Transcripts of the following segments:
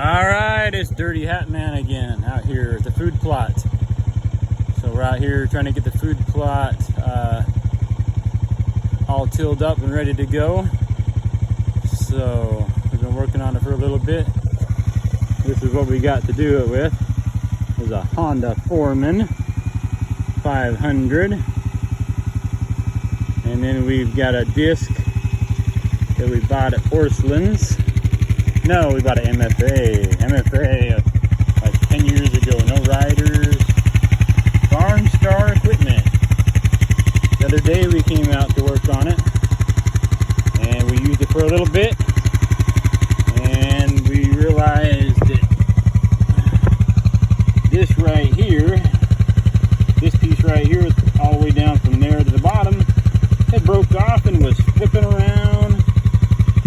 All right, it's Dirty Hat Man again out here at the food plot. So we're out here trying to get the food plot all tilled up and ready to go. So we've been working on it for a little bit. This is what we got to do it with. It's a Honda Foreman 500. And then we've got a disc that we bought at Porcelain's. No, we bought an MFA like 10 years ago. No riders, Farm Star equipment. The other day we came out to work on it and we used it for a little bit, and we realized that this right here, this piece right here, all the way down from there to the bottom, it broke off and was flipping around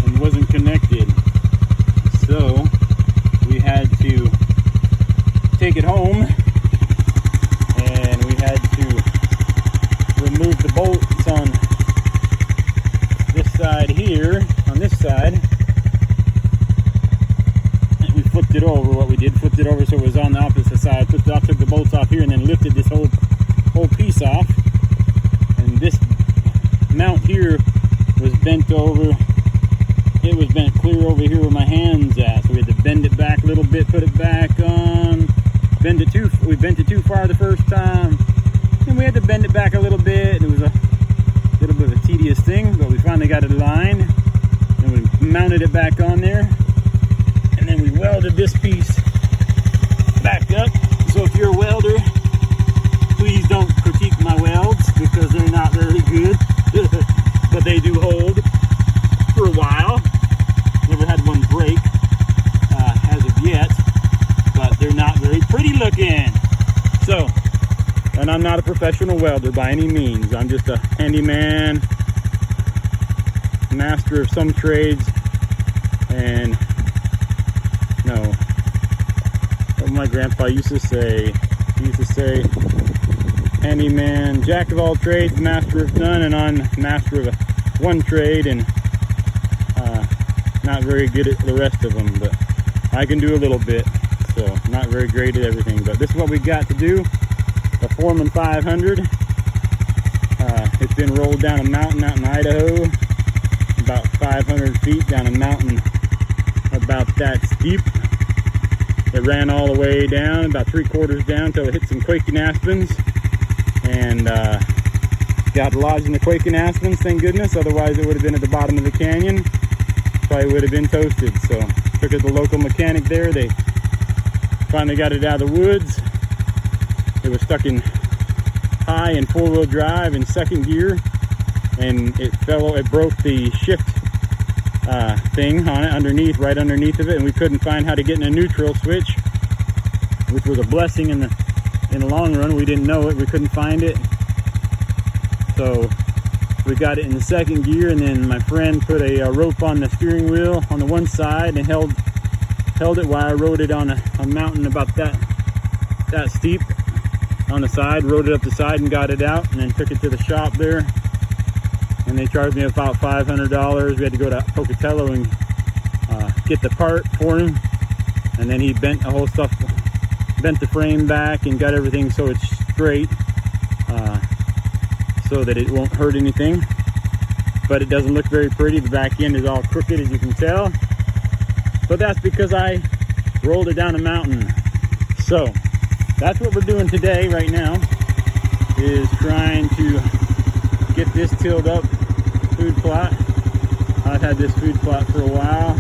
and wasn't connected. So we had to take it home and we had to remove the bolts on this side here, on this side. And we flipped it over. What we did, flipped it over so it was on the opposite side. Flipped it off, took the bolts off here, and then lifted this whole piece off. And this mount here was bent over. It was bent clear over here where my hand's at, so we had to bend it back a little bit, put it back on. We bent it too far the first time, and we had to bend it back a little bit. It was a little bit of a tedious thing, but we finally got it aligned. And we mounted it back on there, and then we welded this piece back up. So if you're a welder, please don't critique my welds because they're not very good, but they do hold for a while. Never had one break as of yet, but they're not very pretty looking. So, and I'm not a professional welder by any means. I'm just a handyman, master of some trades, and what my grandpa used to say. He used to say, handyman, jack of all trades, master of none, and I'm master of one trade, and not very good at the rest of them, but I can do a little bit, so not very great at everything. But this is what we got to do. The Foreman 500. It's been rolled down a mountain out in Idaho, about 500 feet down a mountain about that steep. It ran all the way down, about 3/4 down, till it hit some quaking aspens, and got lodged in the quaking aspens, thank goodness. Otherwise it would have been at the bottom of the canyon. Probably would have been toasted. So took it to the local mechanic there. They finally got it out of the woods. It was stuck in high and 4-wheel drive in second gear, and it broke the shift thing on it underneath, right underneath of it, and we couldn't find how to get in a neutral switch, which was a blessing in the long run. We didn't know it. We couldn't find it. So we got it in the second gear, and then my friend put a rope on the steering wheel on the one side and held it while I rode it on a mountain about that steep on the side, rode it up the side and got it out, and then took it to the shop there, and they charged me about $500. We had to go to Pocatello and get the part for him, and then he bent the frame back and got everything so it's straight, so that it won't hurt anything. But it doesn't look very pretty. The back end is all crooked, as you can tell, but that's because I rolled it down a mountain. So that's what we're doing today right now, is trying to get this tilled up food plot. I've had this food plot for a while,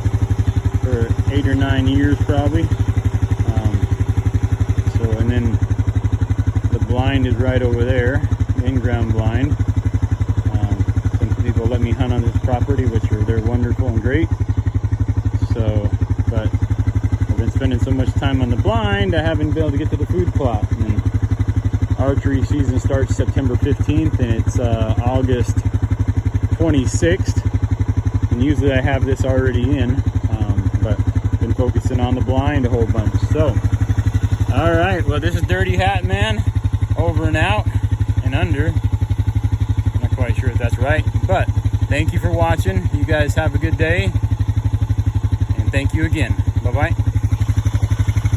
for 8 or 9 years probably. And then the blind is right over there, in-ground blind. Some people let me hunt on this property, which they're wonderful and great. So, but I've been spending so much time on the blind, I haven't been able to get to the food plot. And archery season starts September 15th, and it's August 26th. And usually I have this already in, but been focusing on the blind a whole bunch. So, all right, well, this is Dirty Hat Man, over and out and under. Not quite sure if that's right, but thank you for watching. You guys have a good day, and thank you again. Bye-bye.